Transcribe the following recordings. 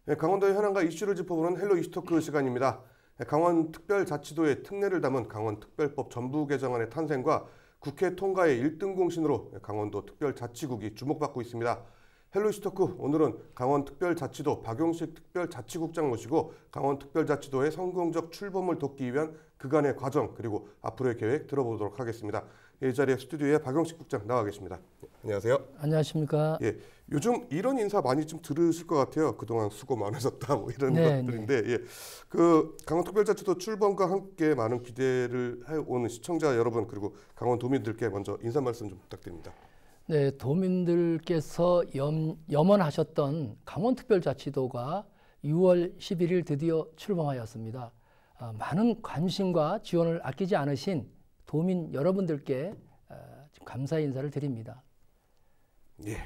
네, 강원도의 현안과 이슈를 짚어보는 헬로 이슈토크 시간입니다. 강원특별자치도의 특례를 담은 강원특별법 전부 개정안의 탄생과 국회 통과의 1등 공신으로 강원도 특별자치국이 주목받고 있습니다. 헬로 이슈토크 오늘은 강원특별자치도 박용식 특별자치국장 모시고 강원특별자치도의 성공적 출범을 돕기 위한 그간의 과정 그리고 앞으로의 계획 들어보도록 하겠습니다. 이 자리에 스튜디오에 박용식 국장 나와 계십니다. 안녕하세요. 안녕하십니까. 예, 요즘 이런 인사 많이 좀 들으실 것 같아요. 그동안 수고 많으셨다 뭐 이런 것들인데, 예, 그 강원특별자치도 출범과 함께 많은 기대를 해오는 시청자 여러분 그리고 강원도민들께 먼저 인사 말씀 좀 부탁드립니다. 네, 도민들께서 염원하셨던 강원특별자치도가 6월 11일 드디어 출범하였습니다. 많은 관심과 지원을 아끼지 않으신 도민 여러분들께 감사의 인사를 드립니다. 예.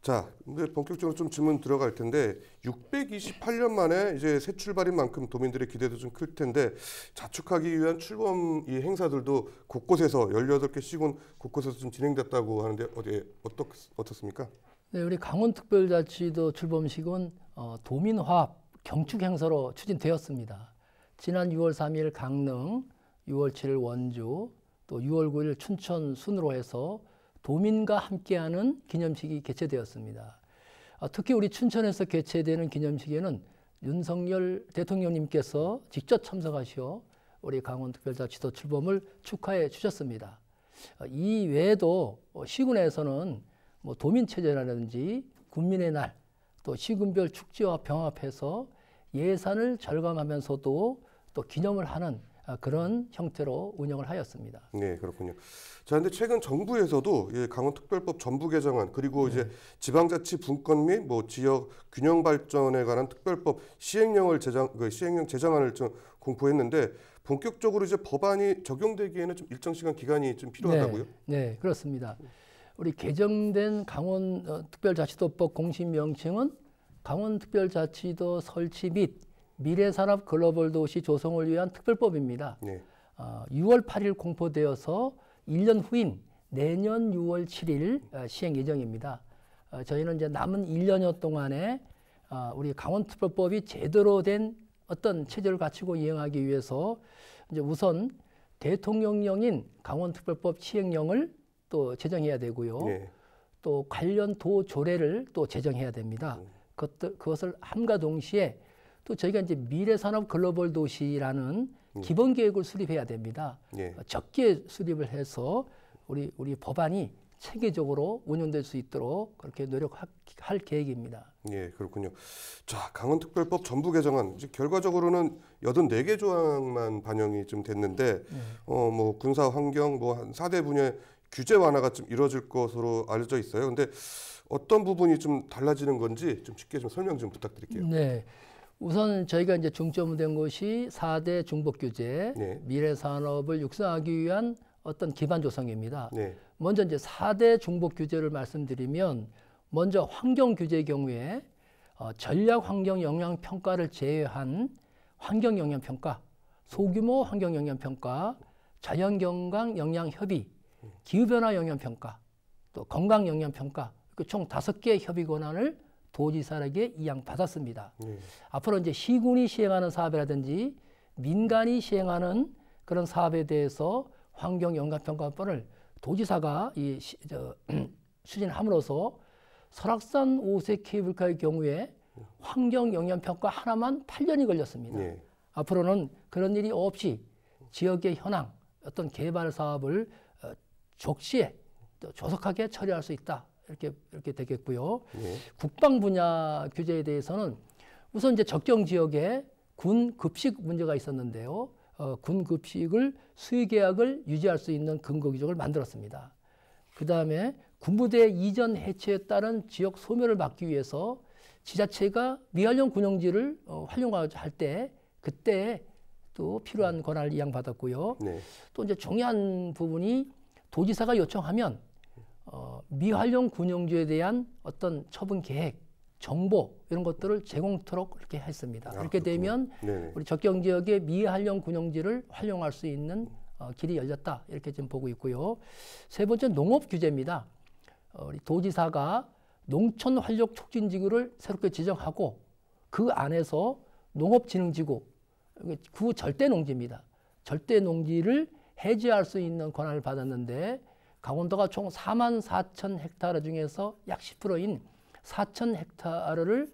자, 근데 본격적으로 좀 질문 들어갈 텐데 628년 만에 이제 새 출발인 만큼 도민들의 기대도 좀 클 텐데 자축하기 위한 출범 이 행사들도 곳곳에서 18개 시군 곳곳에서 좀 진행됐다고 하는데 어떻습니까? 네, 우리 강원특별자치도 출범식은 도민화합 경축 행사로 추진되었습니다. 지난 6월 3일 강릉, 6월 7일 원주, 또 6월 9일 춘천 순으로 해서 도민과 함께하는 기념식이 개최되었습니다. 특히 우리 춘천에서 개최되는 기념식에는 윤석열 대통령님께서 직접 참석하시어 우리 강원특별자치도 출범을 축하해 주셨습니다. 이 외에도 시군에서는 뭐 도민체제라든지 군민의 날, 또 시군별 축제와 병합해서 예산을 절감하면서도 또 기념을 하는 그런 형태로 운영을 하였습니다. 네, 그렇군요. 자, 근데 최근 정부에서도 강원특별법 전부 개정안 그리고 이제 지방자치 분권 및 뭐 지역 균형 발전에 관한 특별법 시행령 제정안을 좀 공포했는데 본격적으로 이제 법안이 적용되기에는 좀 일정 시간 기간이 좀 필요하다고요? 네, 그렇습니다. 우리 개정된 강원특별자치도법 공식 명칭은 강원특별자치도 설치 및 미래산업 글로벌 도시 조성을 위한 특별법입니다. 네. 6월 8일 공포되어서 1년 후인 내년 6월 7일 시행 예정입니다. 저희는 이제 남은 1년여 동안에 우리 강원특별법이 제대로 된 어떤 체제를 갖추고 이행하기 위해서 이제 우선 대통령령인 강원특별법 시행령을 또 제정해야 되고요. 네. 또 관련 도 조례를 또 제정해야 됩니다. 그것을 함과 동시에 또 저희가 이제 미래산업 글로벌 도시라는 기본 계획을 수립해야 됩니다. 예. 적게 수립을 해서 우리 법안이 체계적으로 운영될 수 있도록 그렇게 노력할 계획입니다. 예, 그렇군요. 자, 강원특별법 전부 개정안 이제 결과적으로는 84개 조항만 반영이 좀 됐는데 뭐 군사 환경 뭐 한 4대 분야의 규제 완화가 좀 이루어질 것으로 알려져 있어요. 근데 어떤 부분이 좀 달라지는 건지 좀 쉽게 좀 설명 좀 부탁드릴게요. 네. 우선 저희가 이제 중점된 것이 4대 중복 규제, 네. 미래 산업을 육성하기 위한 어떤 기반 조성입니다. 네. 먼저 이제 4대 중복 규제를 말씀드리면 먼저 환경 규제의 경우에 전략 환경 영향 평가를 제외한 환경 영향 평가, 소규모 환경 영향 평가, 자연 경관 영향 협의, 기후 변화 영향 평가, 또 건강 영향 평가, 총 5개의 협의 권한을 도지사에게 이양받았습니다. 앞으로 이제 시군이 시행하는 사업이라든지 민간이 시행하는 그런 사업에 대해서 환경 영향평가권을 도지사가 추진함으로써 설악산 5세 케이블카의 경우에 환경 영향평가 하나만 8년이 걸렸습니다. 네. 앞으로는 그런 일이 없이 지역의 현황, 어떤 개발 사업을 적시에 또 조속하게 처리할 수 있다. 이렇게 되겠고요. 네. 국방 분야 규제에 대해서는 우선 이제 적정 지역에 군 급식 문제가 있었는데요. 군 급식을 수의 계약을 유지할 수 있는 근거 규정을 만들었습니다. 그 다음에 군부대 이전 해체에 따른 지역 소멸을 막기 위해서 지자체가 미활용 군용지를 활용할 때 그때 또 필요한 권한을 이양받았고요. 네. 또 이제 중요한 부분이 도지사가 요청하면 미활용 군용지에 대한 어떤 처분 계획, 정보 이런 것들을 제공토록 그렇게 했습니다. 그렇게 되면 네네. 우리 적정 지역의 미활용 군용지를 활용할 수 있는 길이 열렸다 이렇게 좀 보고 있고요. 세 번째 농업 규제입니다. 우리 도지사가 농촌 활력 촉진 지구를 새롭게 지정하고 그 안에서 농업진흥지구, 구절대농지입니다. 절대농지를 해지할 수 있는 권한을 받았는데 강원도가 총 44,000헥타르 중에서 약 10%인 4,000헥타르를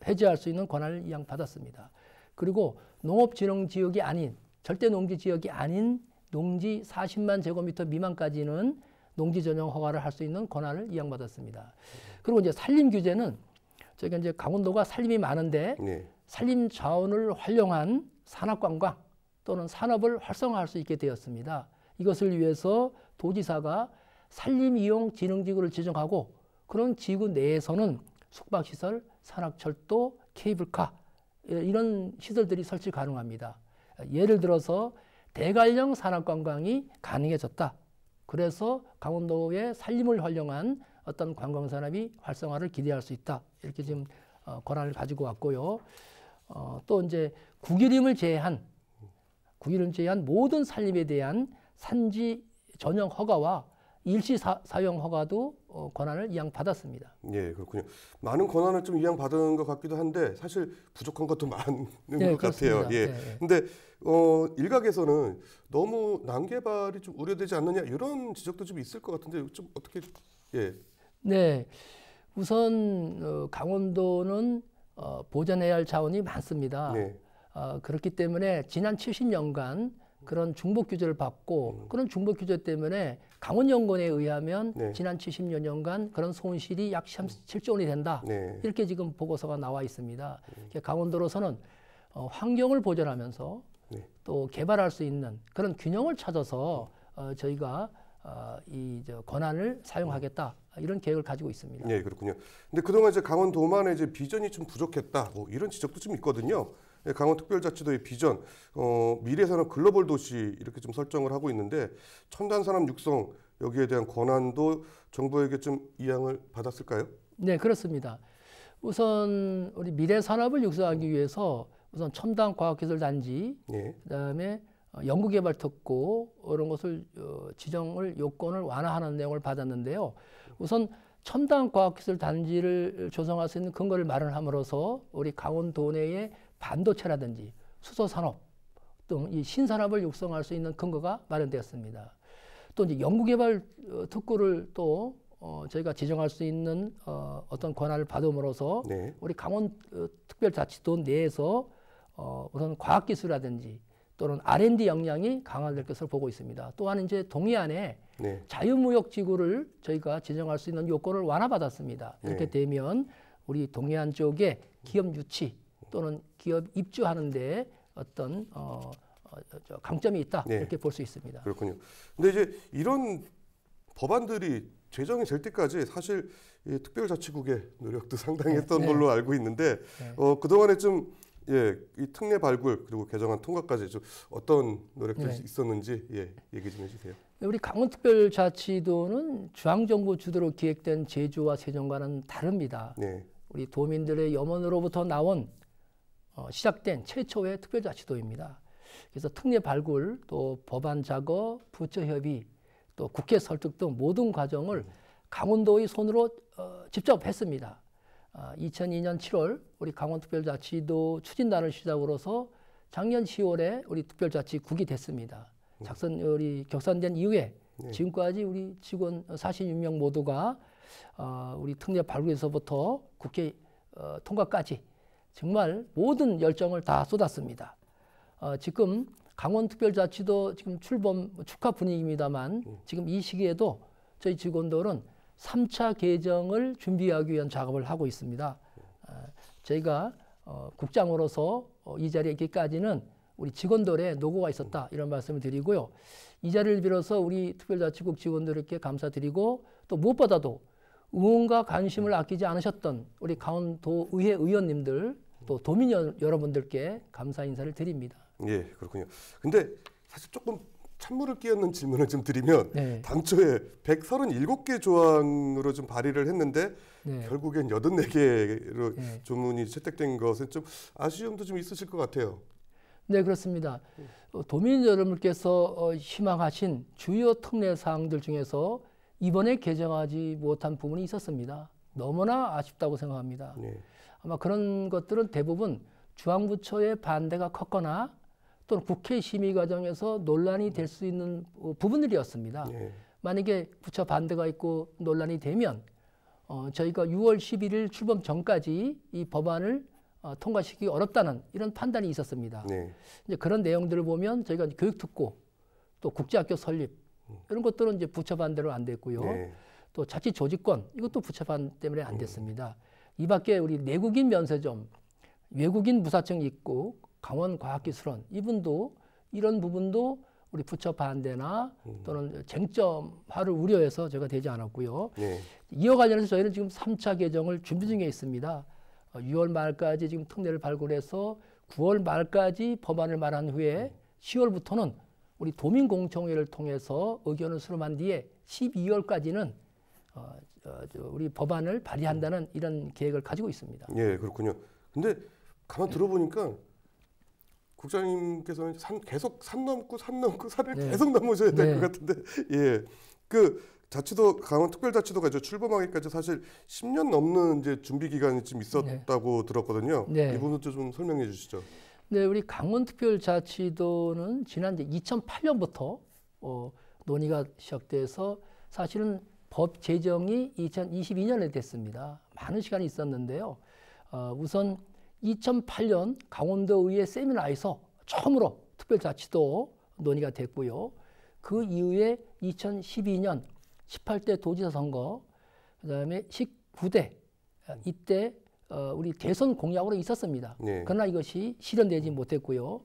해지할 수 있는 권한을 이양받았습니다. 그리고 농업진흥지역이 아닌 절대농지 지역이 아닌 농지 40만 제곱미터 미만까지는 농지 전용 허가를 할 수 있는 권한을 이양받았습니다. 그리고 이제 산림 규제는 저희가 이제 강원도가 산림이 많은데 네. 산림 자원을 활용한 산업관광 또는 산업을 활성화할 수 있게 되었습니다. 이것을 위해서 도지사가 산림이용진흥지구를 지정하고 그런 지구 내에서는 숙박시설, 산악철도, 케이블카 이런 시설들이 설치 가능합니다. 예를 들어서 대관령 산업관광이 가능해졌다. 그래서 강원도의 산림을 활용한 어떤 관광산업이 활성화를 기대할 수 있다. 이렇게 지금 권한을 가지고 왔고요. 또 이제 국유림을 제외한 모든 산림에 대한 산지 전용 허가와 일시 사용 허가도 권한을 이양받았습니다. 예, 그렇군요. 많은 권한을 좀 이양받은 것 같기도 한데 사실 부족한 것도 많은 네, 것 그렇습니다. 같아요. 예. 네. 근데 일각에서는 너무 난개발이 좀 우려되지 않느냐 이런 지적도 좀 있을 것 같은데 좀 어떻게 예. 네. 우선 강원도는 보존해야 할 자원이 많습니다. 네. 그렇기 때문에 지난 70년간 그런 중복 규제를 받고 그런 중복 규제 때문에 강원연구원에 의하면 네. 지난 70여 년간 그런 손실이 약 37조 원이 된다. 네. 이렇게 지금 보고서가 나와 있습니다. 강원도로서는 환경을 보존하면서 네. 또 개발할 수 있는 그런 균형을 찾아서 저희가 이 권한을 사용하겠다. 이런 계획을 가지고 있습니다. 네, 그렇군요. 근데 그동안 이제 강원도만의 이제 비전이 좀 부족했다. 뭐 이런 지적도 좀 있거든요. 강원특별자치도의 비전, 미래산업 글로벌 도시 이렇게 좀 설정을 하고 있는데 첨단 산업 육성 여기에 대한 권한도 정부에게 좀 이양을 받았을까요? 네, 그렇습니다. 우선 우리 미래산업을 육성하기 위해서 우선 첨단 과학기술 단지, 네. 그다음에 연구개발 특구 이런 것을 지정을 요건을 완화하는 내용을 받았는데요. 우선 첨단 과학기술 단지를 조성할 수 있는 근거를 마련함으로써 우리 강원도 내의 반도체라든지 수소산업 등 이 신산업을 육성할 수 있는 근거가 마련되었습니다. 또 이제 연구개발 특구를 또 저희가 지정할 수 있는 어떤 권한을 받음으로써 네. 우리 강원 특별자치도 내에서 우선 과학기술이라든지 또는 R&D 역량이 강화될 것을 보고 있습니다. 또한 이제 동해안에 네. 자유무역지구를 저희가 지정할 수 있는 요건을 완화받았습니다. 이렇게 네. 되면 우리 동해안 쪽에 기업 유치 또는 기업 입주하는데 어떤 강점이 있다. 네. 이렇게 볼 수 있습니다. 그렇군요. 근데 이제 이런 법안들이 제정이 될 때까지 사실 이 특별자치국의 노력도 상당히 했던 네. 걸로 알고 있는데 네. 그동안에 좀 이 특례 발굴 그리고 개정안 통과까지 좀 어떤 노력들이 네. 있었는지 얘기 좀 해주세요. 우리 강원특별자치도는 중앙정부 주도로 기획된 제주와 세종과는 다릅니다. 네. 우리 도민들의 염원으로부터 나온 시작된 최초의 특별자치도입니다. 그래서 특례 발굴, 또 법안 작업, 부처 협의, 또 국회 설득 등 모든 과정을 강원도의 손으로 직접 했습니다. 2002년 7월 우리 강원특별자치도 추진단을 시작으로서 작년 10월에 우리 특별자치국이 됐습니다. 우리 격산된 이후에 네. 지금까지 우리 직원 46명 모두가 우리 특례 발굴에서부터 국회 통과까지 정말 모든 열정을 다 쏟았습니다. 지금 강원특별자치도 지금 출범 축하 분위기입니다만 지금 이 시기에도 저희 직원들은 3차 개정을 준비하기 위한 작업을 하고 있습니다. 저희가 국장으로서 이 자리에 있기까지는 우리 직원들의 노고가 있었다 이런 말씀을 드리고요. 이 자리를 빌어서 우리 특별자치국 직원들에게 감사드리고 또 무엇보다도 응원과 관심을 아끼지 않으셨던 우리 강원도 의회 의원님들 또 도민 여러분들께 감사 인사를 드립니다. 예, 그렇군요. 근데 사실 조금 찬물을 끼얹는 질문을 좀 드리면 네. 당초에 137개 조항으로 좀 발의를 했는데 네. 결국엔 84개로 네. 조문이 채택된 것은 좀 아쉬움도 좀 있으실 것 같아요. 네, 그렇습니다. 도민 여러분께서 희망하신 주요 특례 사항들 중에서 이번에 개정하지 못한 부분이 있었습니다. 너무나 아쉽다고 생각합니다. 네. 아마 그런 것들은 대부분 중앙부처의 반대가 컸거나 또는 국회 심의 과정에서 논란이 될 수 있는 부분들이었습니다. 예. 만약에 부처 반대가 있고 논란이 되면 저희가 6월 11일 출범 전까지 이 법안을 통과시키기 어렵다는 이런 판단이 있었습니다. 네. 이제 그런 내용들을 보면 저희가 교육특구 또 국제학교 설립 이런 것들은 이제 부처 반대로 안 됐고요. 네. 또 자치조직권 이것도 부처 반대 때문에 안 됐습니다. 이 밖에 우리 내국인 면세점, 외국인 무사증 있고 강원과학기술원 이분도 이런 부분도 우리 부처 반대나 또는 쟁점화를 우려해서 제가 되지 않았고요. 네. 이와 관련해서 저희는 지금 3차 개정을 준비 중에 있습니다. 6월 말까지 지금 특례를 발굴해서 9월 말까지 법안을 마련한 후에 10월부터는 우리 도민공청회를 통해서 의견을 수렴한 뒤에 12월까지는 우리 법안을 발의한다는 이런 계획을 가지고 있습니다. 예, 그렇군요. 근데 가만 들어보니까 국장님께서는 계속 산 넘고 산을 네. 계속 넘으셔야 될 것 네. 같은데, 예, 그 자치도 강원특별자치도가 이제 출범하기까지 사실 10년 넘는 이제 준비 기간이 좀 있었다고 들었거든요. 네. 이 부분도 좀 설명해 주시죠. 네, 우리 강원특별자치도는 지난 이제 2008년부터 논의가 시작돼서 사실은 법 제정이 2022년에 됐습니다. 많은 시간이 있었는데요. 우선 2008년 강원도의회 세미나에서 처음으로 특별자치도 논의가 됐고요. 그 이후에 2012년 18대 도지사 선거, 그다음에 19대 이때 우리 대선 공약으로 있었습니다. 네. 그러나 이것이 실현되지 못했고요.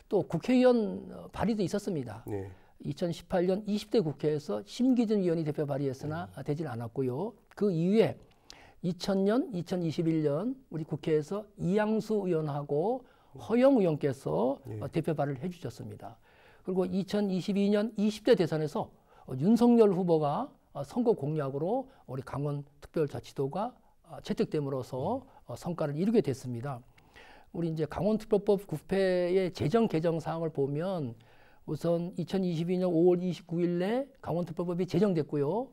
또 국회의원 발의도 있었습니다. 네. 2018년 20대 국회에서 심기준 의원이 대표 발의했으나 되질 않았고요. 그 이후에 2000년, 2021년 우리 국회에서 이양수 의원하고 허영 의원께서 대표 발의를 해주셨습니다. 그리고 2022년 20대 대선에서 윤석열 후보가 선거 공약으로 우리 강원특별자치도가 채택됨으로써 성과를 이루게 됐습니다. 우리 이제 강원특별법 9회의 제정 개정 사항을 보면 우선 2022년 5월 29일에 강원특별법이 제정됐고요.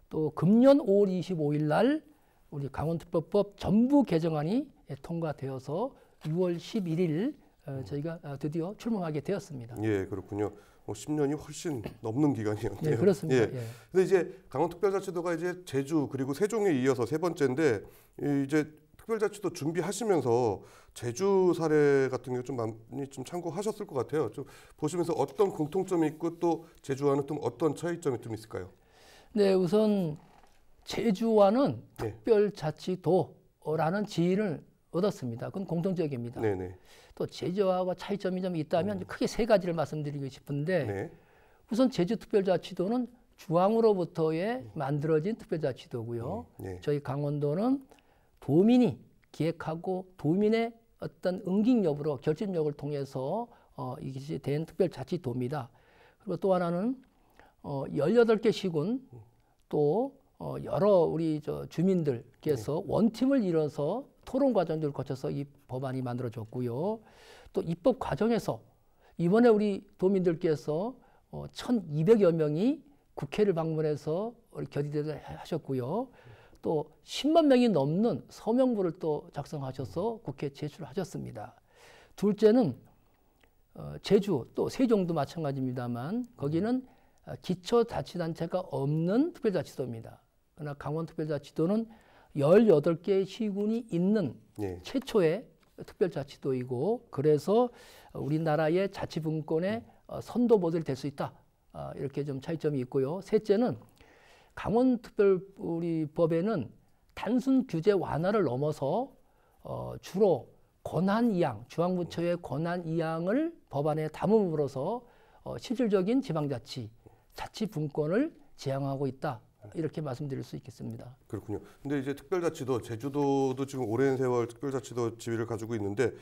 또 금년 5월 25일 날 우리 강원특별법 전부 개정안이 통과되어서 6월 11일 저희가 드디어 출범하게 되었습니다. 예, 그렇군요. 10년이 훨씬 넘는 기간이었네요. 네, 그렇습니다. 예. 근데 이제 강원특별자치도가 이제 제주 그리고 세종에 이어서 세 번째인데 이제 특별자치도 준비하시면서 제주 사례 같은 경우 좀 많이 좀 참고하셨을 것 같아요. 좀 보시면서 어떤 공통점이 있고 또 제주와는 좀 어떤 차이점이 좀 있을까요? 네, 우선 제주와는 네. 특별자치도라는 지위를 얻었습니다. 그건 공통적입니다. 네네. 또 제주하고 차이점이 좀 있다면 크게 세 가지를 말씀드리고 싶은데 네. 우선 제주특별자치도는 중앙으로부터의 만들어진 특별자치도고요. 네. 저희 강원도는 도민이 기획하고 도민의 어떤 응징 여부로 결집력을 통해서 이것이 된 특별자치도입니다. 그리고 또 하나는 18개 시군 또 여러 우리 주민들께서 원팀을 이뤄서 토론 과정들을 거쳐서 이 법안이 만들어졌고요. 또 입법 과정에서 이번에 우리 도민들께서 1,200여 명이 국회를 방문해서 결의를 하셨고요. 또 10만 명이 넘는 서명부를 또 작성하셔서 국회에 제출하셨습니다. 둘째는 제주 또 세종도 마찬가지입니다만 거기는 기초자치단체가 없는 특별자치도입니다. 그러나 강원특별자치도는 18개의 시군이 있는 네. 최초의 특별자치도이고 그래서 우리나라의 자치분권의 선도모델이 될 수 있다. 이렇게 좀 차이점이 있고요. 셋째는 강원특별법에는 단순 규제 완화를 넘어서 주로 권한이양, 중앙부처의 권한이양을 법안에 담음으로써 실질적인 지방자치, 자치분권을 지향하고 있다. 이렇게 말씀드릴 수 있겠습니다. 그렇군요. 근데 이제 특별자치도 제주도도 지금 오랜 세월 특별자치도 지위를 가지고 있는데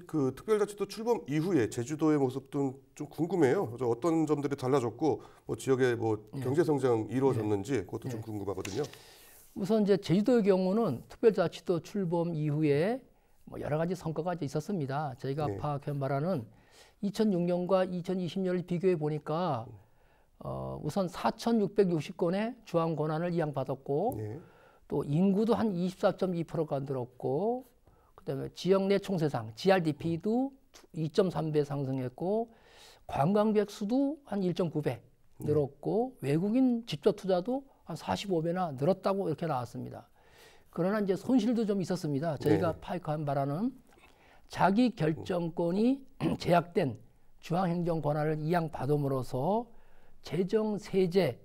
그 특별자치도 출범 이후에 제주도의 모습도 좀 궁금해요. 어떤 점들이 달라졌고 뭐 지역의 뭐 경제 성장 이루어졌는지 그것도 좀 궁금하거든요. 우선 이제 제주도의 경우는 특별자치도 출범 이후에 뭐 여러 가지 성과가 있었습니다. 저희가 파악한 바라는 2006년과 2020년을 비교해 보니까 우선 4,660건의 주항 권한을 이양받았고 또 인구도 한 24.2%가 늘었고, 그다음에 지역 내 총세상 GRDP도 2.3배 상승했고, 관광객 수도 한 1.9배 늘었고, 외국인 직접 투자도 한 45배나 늘었다고 이렇게 나왔습니다. 그러나 이제 손실도 좀 있었습니다. 저희가 파악한 바라는 자기 결정권이 제약된 중앙행정 권한을 이양받음으로써 재정 세제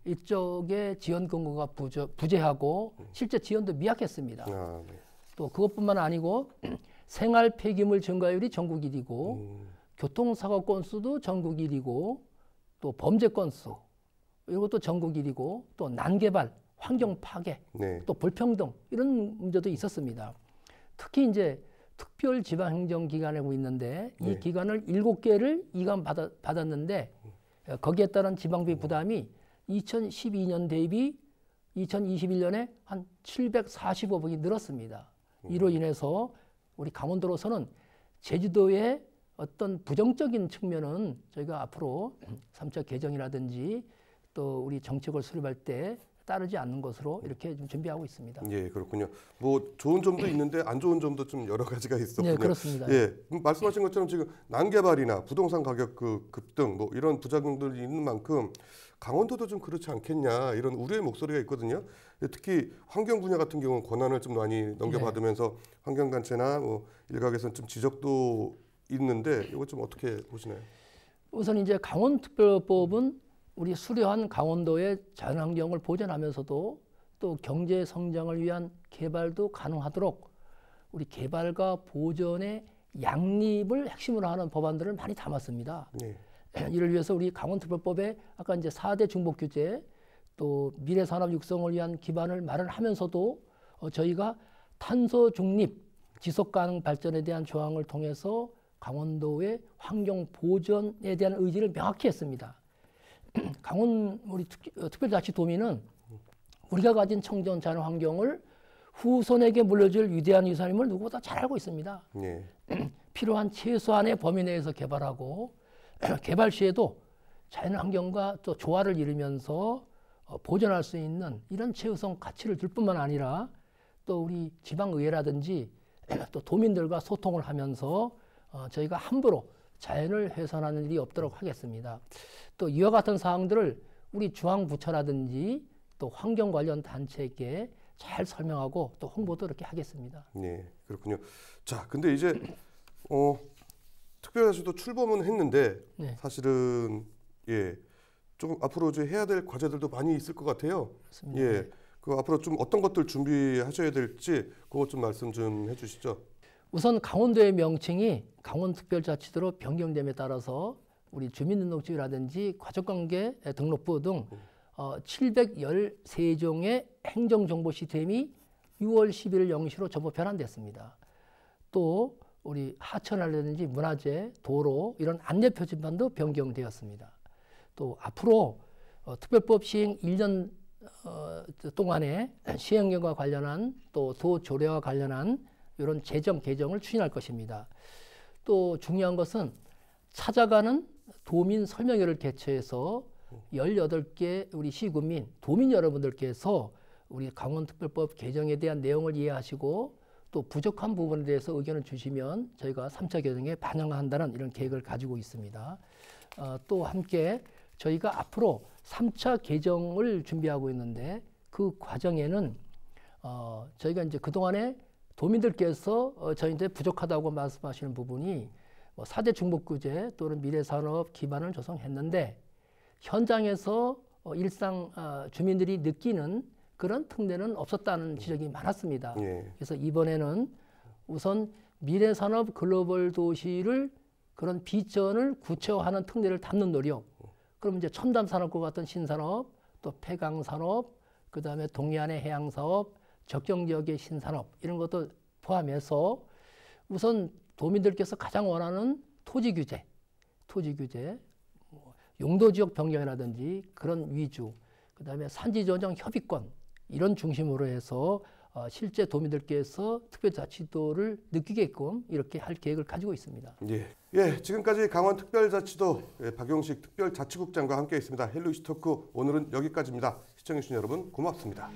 이쪽에 지원 근거가 부재하고 실제 지원도 미약했습니다. 또 그것뿐만 아니고 생활 폐기물 증가율이 전국 1위고 교통사고 건수도 전국 1위고 또 범죄 건수 이것도 전국 1위고 또 난개발, 환경 파괴, 또 불평등 이런 문제도 있었습니다. 특히 이제 특별지방행정기관이라고 있는데 이 기관을 7개를 이관받았는데 거기에 따른 지방비 부담이 2012년 대비 2021년에 한 745억이 늘었습니다. 이로 인해서 우리 강원도로서는 제주도의 어떤 부정적인 측면은 저희가 앞으로 3차 개정이라든지 또 우리 정책을 수립할 때 따르지 않는 것으로 이렇게 좀 준비하고 있습니다. 예, 그렇군요. 뭐 좋은 점도 있는데 안 좋은 점도 좀 여러 가지가 있었군요. 네, 그렇습니다. 예, 말씀하신 것처럼 지금 난개발이나 부동산 가격 급등 뭐 이런 부작용들이 있는 만큼 강원도도 좀 그렇지 않겠냐 이런 우려의 목소리가 있거든요. 특히 환경 분야 같은 경우는 권한을 좀 많이 넘겨받으면서 환경단체나 뭐 일각에서는 좀 지적도 있는데 이거 좀 어떻게 보시나요? 우선 이제 강원특별법은 우리 수려한 강원도의 자연환경을 보존하면서도 또 경제 성장을 위한 개발도 가능하도록 우리 개발과 보존의 양립을 핵심으로 하는 법안들을 많이 담았습니다. 이를 위해서 우리 강원특별법에 아까 이제 4대 중복 규제 또 미래산업 육성을 위한 기반을 마련하면서도 저희가 탄소 중립, 지속 가능 발전에 대한 조항을 통해서 강원도의 환경 보존에 대한 의지를 명확히 했습니다. 강원 우리 특별자치도민은 우리가 가진 청정 자연 환경을 후손에게 물려줄 위대한 유산임을 누구보다 잘 알고 있습니다. 필요한 최소한의 범위 내에서 개발하고 개발 시에도 자연 환경과 또 조화를 이루면서 보존할 수 있는 이런 최우선 가치를 줄 뿐만 아니라 또 우리 지방의회라든지 또 도민들과 소통을 하면서 저희가 함부로 자연을 훼손하는 일이 없도록 하겠습니다. 또 이와 같은 사항들을 우리 중앙부처라든지 또 환경 관련 단체에게 잘 설명하고 또 홍보도 이렇게 하겠습니다. 네, 그렇군요. 자, 근데 이제 특별자치도 출범은 했는데 사실은 조금 앞으로 이제 해야 될 과제들도 많이 있을 것 같아요. 그렇습니다. 그 앞으로 좀 어떤 것들 준비하셔야 될지 그것 좀 말씀 좀 해주시죠. 우선 강원도의 명칭이 강원특별자치도로 변경됨에 따라서 우리 주민등록증이라든지 가족관계 등록부 등 713종의 행정정보 시스템이 6월 11일 0시로 전부 변환됐습니다. 또 우리 하천이라든지 문화재, 도로 이런 안내표지판도 변경되었습니다. 또 앞으로 특별법 시행 1년 동안에 시행령과 관련한 또 도조례와 관련한 이런 재정 개정을 추진할 것입니다. 또 중요한 것은 찾아가는 도민 설명회를 개최해서 18개 우리 시군민, 도민 여러분들께서 우리 강원특별법 개정에 대한 내용을 이해하시고 또 부족한 부분에 대해서 의견을 주시면 저희가 3차 개정에 반영한다는 이런 계획을 가지고 있습니다. 또 함께 저희가 앞으로 3차 개정을 준비하고 있는데 그 과정에는 저희가 이제 그동안에 도민들께서 저희한테 부족하다고 말씀하시는 부분이 4대 중복규제 또는 미래산업 기반을 조성했는데 현장에서 일상 주민들이 느끼는 그런 특례는 없었다는 지적이 많았습니다. 그래서 이번에는 우선 미래산업 글로벌 도시를 그런 비전을 구체화하는 특례를 담는 노력, 그럼 이제 첨단 산업과 같은 신산업, 또 폐강 산업, 그 다음에 동해안의 해양 사업, 적정 지역의 신산업 이런 것도 포함해서 우선 도민들께서 가장 원하는 토지 규제, 용도 지역 변경이라든지 그런 위주, 그 다음에 산지 조정 협의권 이런 중심으로 해서 실제 도민들께서 특별자치도를 느끼게끔 이렇게 할 계획을 가지고 있습니다. 지금까지 강원특별자치도 박용식 특별자치국장과 함께 했습니다. 헬로 이슈 토크 오늘은 여기까지입니다. 시청해주신 여러분 고맙습니다.